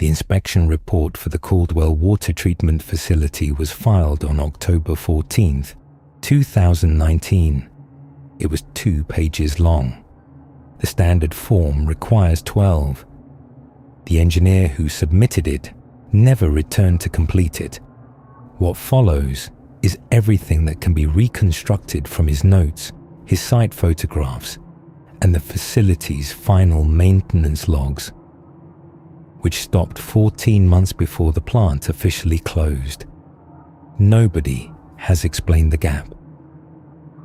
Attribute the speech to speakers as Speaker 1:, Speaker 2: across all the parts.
Speaker 1: The inspection report for the Caldwell Water Treatment Facility was filed on October 14, 2019. It was 2 pages long. The standard form requires 12. The engineer who submitted it never returned to complete it. What follows is everything that can be reconstructed from his notes, his site photographs, and the facility's final maintenance logs, which stopped 14 months before the plant officially closed. Nobody has explained the gap.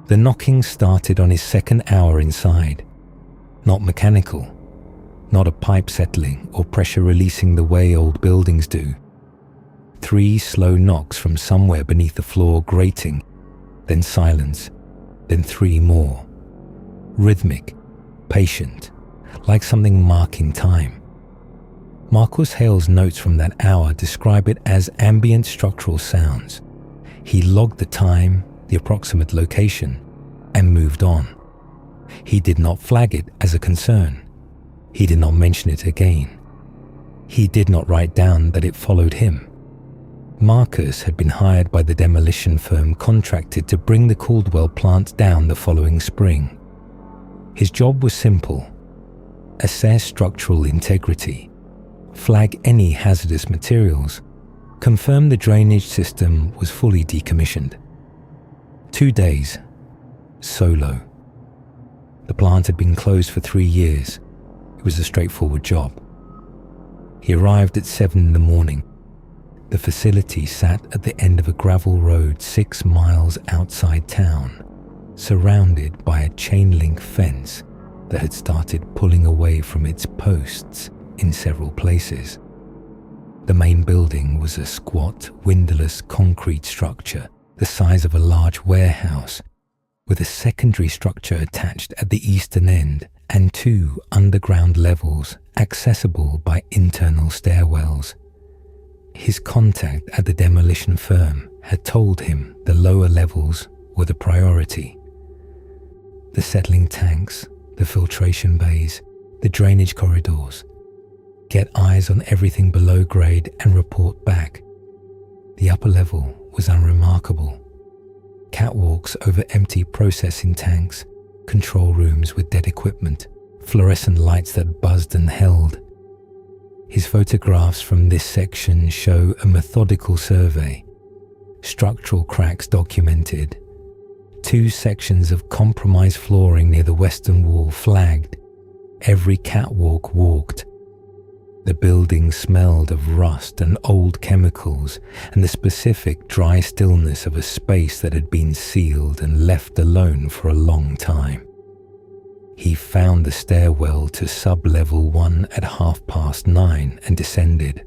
Speaker 1: The knocking started on his second hour inside. Not mechanical, not a pipe settling or pressure releasing the way old buildings do. 3 slow knocks from somewhere beneath the floor grating, then silence, then 3 more. Rhythmic, patient, like something marking time. Marcus Hale's notes from that hour describe it as ambient structural sounds. He logged the time, the approximate location, and moved on. He did not flag it as a concern. He did not mention it again. He did not write down that it followed him. Marcus had been hired by the demolition firm contracted to bring the Caldwell plant down the following spring. His job was simple: assess structural integrity, flag any hazardous materials, confirm the drainage system was fully decommissioned. 2 days, solo. The plant had been closed for 3 years. It was a straightforward job. He arrived at 7 in the morning. The facility sat at the end of a gravel road 6 miles outside town, surrounded by a chain-link fence that had started pulling away from its posts in several places. The main building was a squat, windowless concrete structure the size of a large warehouse, with a secondary structure attached at the eastern end and 2 underground levels accessible by internal stairwells. His contact at the demolition firm had told him the lower levels were the priority. The settling tanks, the filtration bays, the drainage corridors. Get eyes on everything below grade and report back. The upper level was unremarkable. Catwalks over empty processing tanks, control rooms with dead equipment, fluorescent lights that buzzed and held. His photographs from this section show a methodical survey. Structural cracks documented. 2 sections of compromised flooring near the western wall flagged. Every catwalk walked. The building smelled of rust and old chemicals and the specific dry stillness of a space that had been sealed and left alone for a long time. He found the stairwell to sub-level 1 at 9:30 and descended.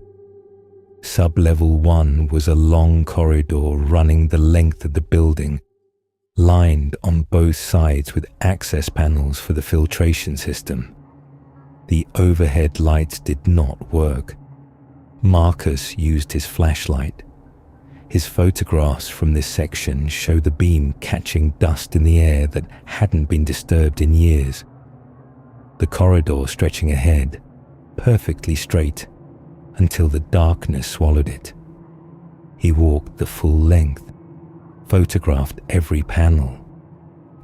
Speaker 1: Sub-level 1 was a long corridor running the length of the building, lined on both sides with access panels for the filtration system. The overhead lights did not work. Marcus used his flashlight. His photographs from this section show the beam catching dust in the air that hadn't been disturbed in years. The corridor stretching ahead, perfectly straight, until the darkness swallowed it. He walked the full length, photographed every panel,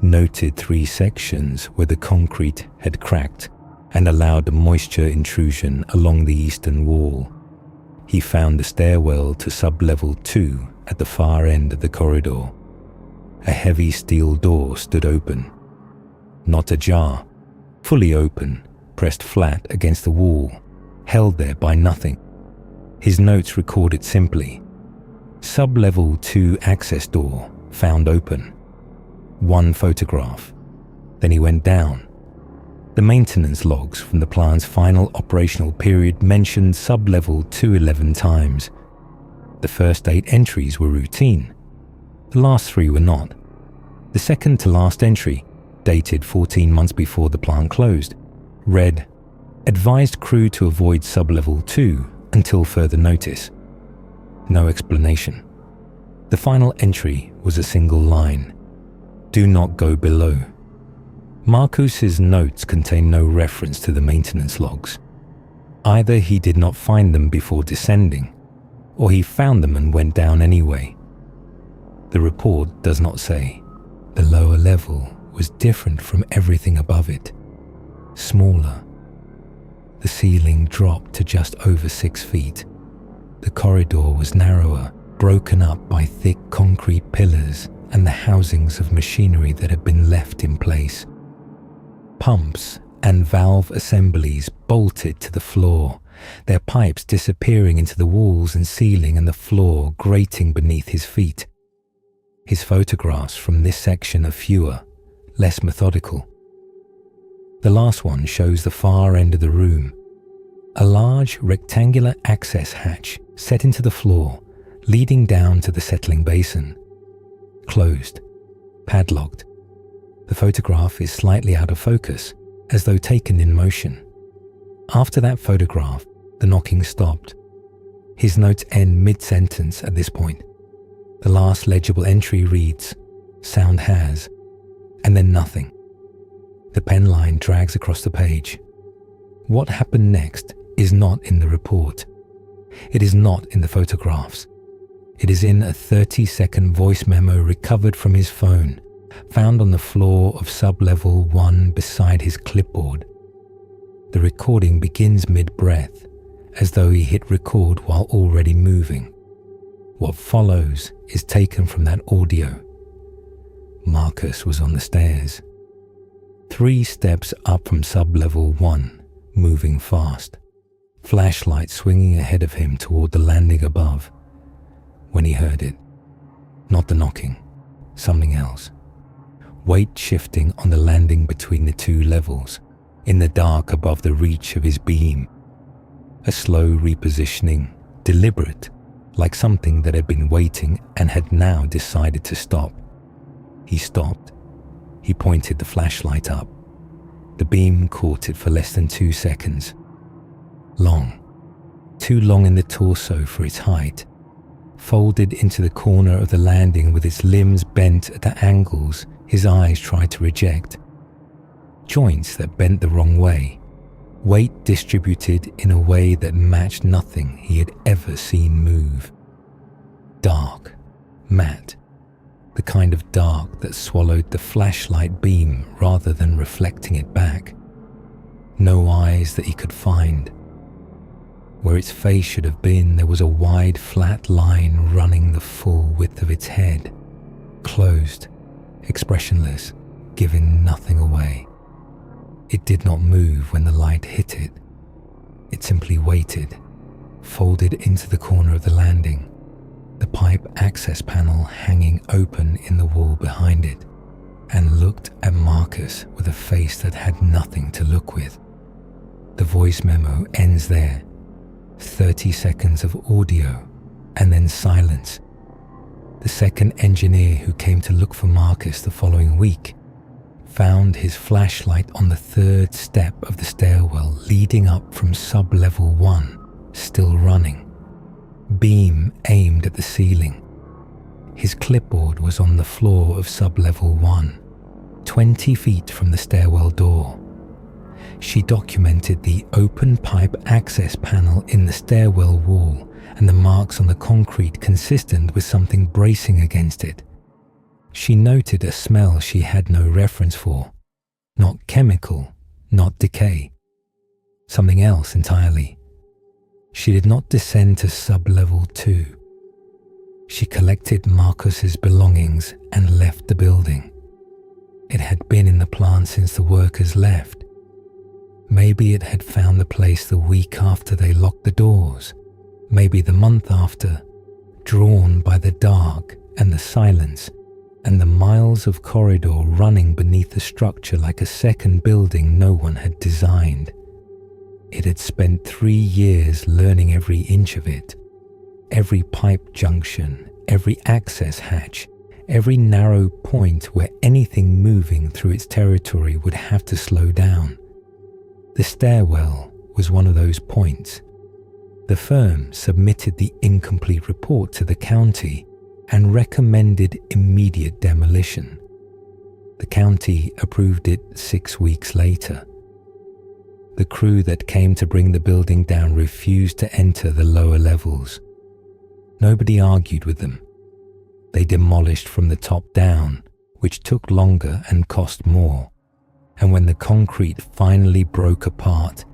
Speaker 1: noted 3 sections where the concrete had cracked and allowed a moisture intrusion along the eastern wall. He found the stairwell to sub-level 2 at the far end of the corridor. A heavy steel door stood open. Not ajar, fully open, pressed flat against the wall, held there by nothing. His notes recorded simply: sub-level 2 access door found open. 1 photograph. Then he went down. The maintenance logs from the plant's final operational period mentioned sub-level 2 11 times. The first 8 entries were routine. The last 3 were not. The second to last entry, dated 14 months before the plant closed, read, "Advised crew to avoid sub-level 2 until further notice." No explanation. The final entry was a single line: "Do not go below." Marcus's notes contain no reference to the maintenance logs. Either he did not find them before descending, or he found them and went down anyway. The report does not say. The lower level was different from everything above it, smaller. The ceiling dropped to just over 6 feet. The corridor was narrower, broken up by thick concrete pillars and the housings of machinery that had been left in place. Pumps and valve assemblies bolted to the floor, their pipes disappearing into the walls and ceiling and the floor grating beneath his feet. His photographs from this section are fewer, less methodical. The last one shows the far end of the room. A large rectangular access hatch set into the floor, leading down to the settling basin. Closed, padlocked. The photograph is slightly out of focus, as though taken in motion. After that photograph, the knocking stopped. His notes end mid-sentence at this point. The last legible entry reads, "Sound has," and then nothing. The pen line drags across the page. What happened next is not in the report. It is not in the photographs. It is in a 30-second voice memo recovered from his phone, found on the floor of sub-level 1 beside his clipboard. The recording begins mid-breath, as though he hit record while already moving. What follows is taken from that audio. Marcus was on the stairs, 3 steps up from sub-level 1, moving fast, flashlight swinging ahead of him toward the landing above. When he heard it, not the knocking, something else. Weight shifting on the landing between the 2 levels, in the dark above the reach of his beam. A slow repositioning, deliberate, like something that had been waiting and had now decided to stop. He stopped. He pointed the flashlight up. The beam caught it for less than 2 seconds. Long. Too long in the torso for its height. Folded into the corner of the landing with its limbs bent at the angles his eyes tried to reject. Joints that bent the wrong way. Weight distributed in a way that matched nothing he had ever seen move. Dark, matte, the kind of dark that swallowed the flashlight beam rather than reflecting it back. No eyes that he could find. Where its face should have been, there was a wide flat line running the full width of its head, closed, expressionless, giving nothing away. It did not move when the light hit it. It simply waited, folded into the corner of the landing, the pipe access panel hanging open in the wall behind it, and looked at Marcus with a face that had nothing to look with. The voice memo ends there. 30 seconds of audio, and then silence. The second engineer who came to look for Marcus the following week found his flashlight on the 3rd step of the stairwell leading up from sub-level 1, still running. Beam aimed at the ceiling. His clipboard was on the floor of sub-level 1, 20 feet from the stairwell door. She documented the open pipe access panel in the stairwell wall and the marks on the concrete consistent with something bracing against it. She noted a smell she had no reference for. Not chemical, not decay. Something else entirely. She did not descend to sub-level 2. She collected Marcus's belongings and left the building. It had been in the plant since the workers left. Maybe it had found the place the week after they locked the doors. Maybe the month after, drawn by the dark and the silence and the miles of corridor running beneath the structure like a second building no one had designed. It had spent 3 years learning every inch of it. Every pipe junction, every access hatch, every narrow point where anything moving through its territory would have to slow down. The stairwell was one of those points. The firm submitted the incomplete report to the county and recommended immediate demolition. The county approved it 6 weeks later. The crew that came to bring the building down refused to enter the lower levels. Nobody argued with them. They demolished from the top down, which took longer and cost more. And when the concrete finally broke apart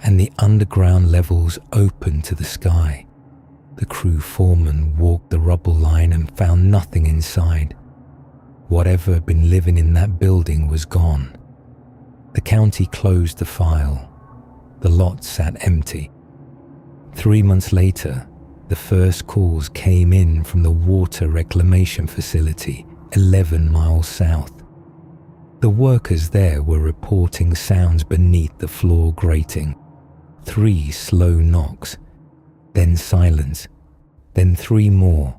Speaker 1: and the underground levels opened to the sky, the crew foreman walked the rubble line and found nothing inside. Whatever had been living in that building was gone. The county closed the file. The lot sat empty. 3 months later, the first calls came in from the water reclamation facility 11 miles south. The workers there were reporting sounds beneath the floor grating. 3 slow knocks, then silence, then 3 more.